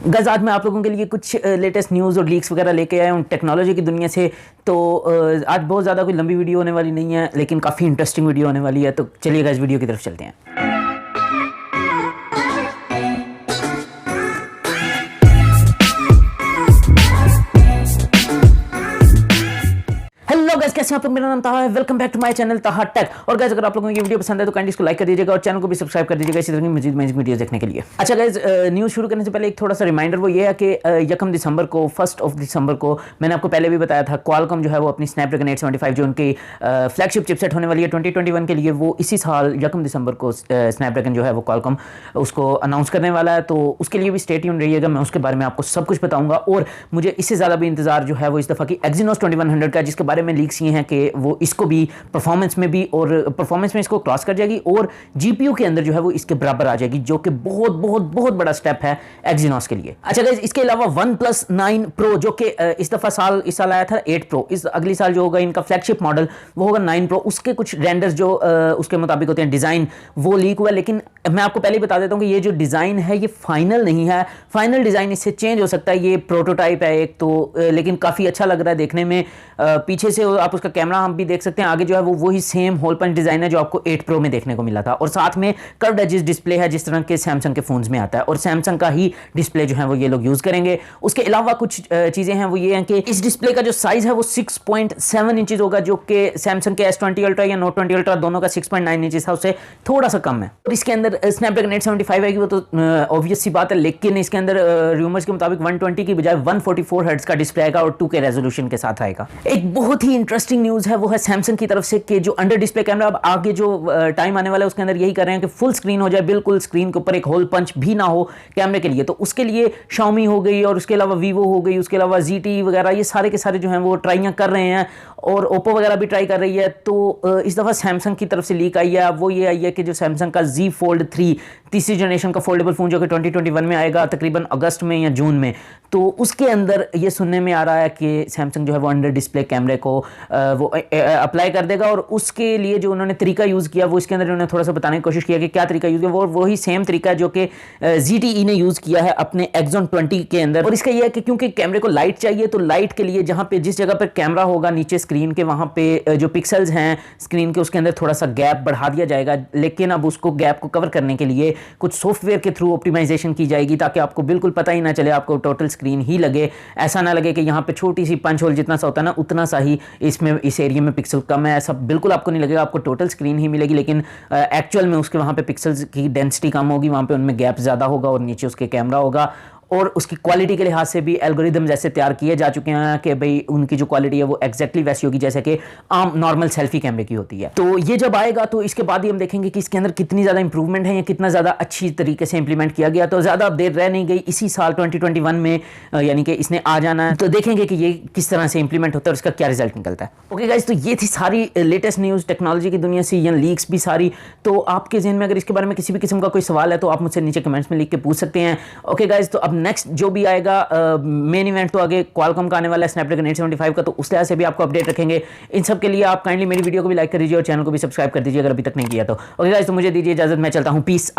Guys आज मैं आप लोगों के लिए कुछ लेटेस्ट न्यूज़ और लीक्स वगैरह लेके आया हूँ टेक्नोलॉजी की दुनिया से। तो आज बहुत ज़्यादा कोई लंबी वीडियो होने वाली नहीं है, लेकिन काफ़ी इंटरेस्टिंग वीडियो होने वाली है। तो चलिए गाइस वीडियो की तरफ चलते हैं। हेलो गाइस, कैसे हैं आप लोग? मेरा नाम ताहा है। Welcome back to my channel Taha tech. और गाइस अगर आप लोगों को ये वीडियो पसंद है तो काइंडली इसको लाइक कर दीजिएगा और चैनल को भी सब्सक्राइब कर दीजिएगा इसी तरह की मजीद मैजिक वीडियोस देखने के लिए। अच्छा गाइस, न्यूज़ शुरू करने से पहले एक थोड़ा सा रिमाइंडर वो ये है कि 1 दिसंबर को 1 दिसंबर को मैंने आपको पहले भी बताया था, क्वालकॉम जो है वो अपनी स्नैपड्रैगन 875 जो उनकी फ्लैगशिप चिपसेट होने वाली है 2021 के लिए, वो इसी साल 1 दिसंबर को स्नैपड्रैगन जो है वो क्वालकॉम उसको अनाउंस करने वाला है। तो उसके लिए भी स्टे ट्यून रहिएगा, मैं उसके बारे में आपको सब कुछ बताऊंगा। और मुझे इससे ज़्यादा भी इंतजार जो है वो इस दफ़ा की Exynos 2100 का, जिसके बारे में लीक्स ये हैं कि वो इसको भी परफॉर्मेंस में भी और परफॉर्मेंस में इसको क्रॉस कर जाएगी और जीपीयू के अंदर जो है वो इसके बराबर आ जाएगी, जो कि बहुत बहुत बहुत बड़ा स्टेप है Exynos के लिए। अच्छा गाइस, इसके अलावा OnePlus 9 Pro जो कि इस साल आया था 8 Pro, इस अगली साल जो होगा इनका फ्लैगशिप मॉडल वो होगा 9 Pro। उसके कुछ रेंडर्स जो उसके मुताबिक होते हैं, डिज़ाइन वो लीक हुआ है, लेकिन मैं आपको पहले ही बता देता हूँ कि ये जो डिज़ाइन है ये फाइनल नहीं है। फाइनल डिज़ाइन इससे चेंज हो सकता है, ये प्रोटोटाइप है एक तो, लेकिन काफ़ी अच्छा लग रहा है देखने में। पीछे से आप उसका कैमरा हम भी देख सकते हैं, आगे जो है वो वही सेम होल पंच डिज़ाइन है जो आपको 8 Pro में देखने को मिला था। और साथ में कर्व्ड एजेस डिस्प्ले है जिस तरह के सैमसंग के फोन्स में आता है, और सैमसंग का ही डिस्प्ले जो है वो ये लोग यूज़ करेंगे। उसके अलावा कुछ चीज़ें हैं वो ये हैं कि इस डिस्प्ले का जो साइज़ है वो 6.7 इंचेस होगा, जो कि सैमसंग के S20 अल्ट्रा या Note 20 अल्ट्रा दोनों का 6.9 इंचेस था, उससे थोड़ा सा कम है। और इसके अंदर स्नैपड्रैगन 875 आएगी, वो तो ऑब्वियस सी बात है, लेकिन इसके अंदर रूमर्स के मुताबिक 120 की बजाय 144 हर्ट्ज का डिस्प्ले आएगा और 2K रेजोल्यूशन के साथ आएगा। एक बहुत ही इंटरेस्टिंग न्यूज़ है वो है सैमसंग की तरफ से कि जो अंडर डिस्प्ले कैमरा अब आगे जो टाइम आने वाला है उसके अंदर यही कर रहे हैं कि फुल स्क्रीन हो जाए, बिल्कुल स्क्रीन के ऊपर एक होल पंच भी ना हो कैमरे के लिए। तो उसके लिए Xiaomi हो गई और उसके अलावा Vivo हो गई, उसके अलावा ZTE वगैरह, ये सारे के सारे जो हैं वो ट्राइयाँ कर रहे हैं, और Oppo वगैरह भी ट्राई कर रही है। तो इस दफ़ा सैमसंग की तरफ से लीक आई है, वो ये आई है कि जो सैमसंग का Z Fold 3 तीसरी जनरेशन का फोल्डेबल फ़ोन जो कि 2021 में आएगा तकरीबन अगस्त में या जून में, तो उसके अंदर ये सुनने में आ रहा है कि सैमसंग जो है वो अंडर डिस्प्ले कैमरे को वो अप्लाई कर देगा। और उसके लिए जो उन्होंने तरीका यूज़ किया वो इसके अंदर उन्होंने थोड़ा सा बताने की कोशिश किया कि क्या तरीका यूज़ किया, वो वही सेम तरीका है जो कि ZTE ने यूज़ किया है अपने Exon 20 के अंदर। और इसका यह है कि क्योंकि कैमरे को लाइट चाहिए, तो लाइट के लिए जहाँ पे जिस जगह पर कैमरा होगा नीचे स्क्रीन के, वहाँ पे जो पिक्सल्स हैं स्क्रीन के उसके अंदर थोड़ा सा गैप बढ़ा दिया जाएगा। लेकिन अब उसको गैप को कवर करने के लिए कुछ सॉफ्टवेयर के थ्रू ऑप्टिमाइजेशन की जाएगी, ताकि आपको बिल्कुल पता ही ना चले, आपको टोटल स्क्रीन ही लगे। ऐसा ना लगे कि यहाँ पे छोटी सी पंच होल जितना सा होता है ना, उतना सा ही इसमें इस एरिया में पिक्सल कम है, ऐसा बिल्कुल आपको नहीं लगेगा। आपको टोटल स्क्रीन ही मिलेगी, लेकिन एक्चुअल में उसके वहाँ पे पिक्सल्स की डेंसिटी कम होगी, वहाँ पे उनमें गैप ज़्यादा होगा और नीचे उसके कैमरा होगा। और उसकी क्वालिटी के लिहाज से भी एल्गोरिदम जैसे तैयार किए जा चुके हैं कि भाई उनकी जो क्वालिटी है वो एग्जैक्टली वैसी होगी जैसे कि आम नॉर्मल सेल्फी कैमरे की होती है। तो ये जब आएगा तो इसके बाद ही हम देखेंगे कि इसके अंदर कितनी ज़्यादा इंप्रूवमेंट है या कितना ज़्यादा अच्छी तरीके से इंप्लीमेंट किया गया। तो ज़्यादा देर रह नहीं गई, इसी साल 2021 में यानी कि इसने आ जाना है। तो देखेंगे कि ये किस तरह से इंप्लीमेंट होता है और इसका क्या रिजल्ट निकलता है। ओके गाइस, तो ये थी सारी लेटेस्ट न्यूज़ टेक्नोलॉजी की दुनिया से या लीक्स भी सारी। तो आपके ज़हन में अगर इसके बारे में किसी भी किस्म का कोई सवाल है तो आप मुझसे नीचे कमेंट्स में लिख के पूछ सकते हैं। ओके गाइस, तो अब नेक्स्ट जो भी मेन इवेंट तो आगे क्वालकॉम का आने वाला है स्नैपड्रैगन 875 का, तो उस तरह से भी आपको अपडेट रखेंगे। इन सब के लिए आप काइंडली मेरी वीडियो को भी लाइक कर दीजिए और चैनल को भी सब्सक्राइब कर दीजिए अगर अभी तक नहीं किया तो। ओके गाइस, तो मुझे दीजिए इजाजत, मैं चलता हूं, पीस आउट।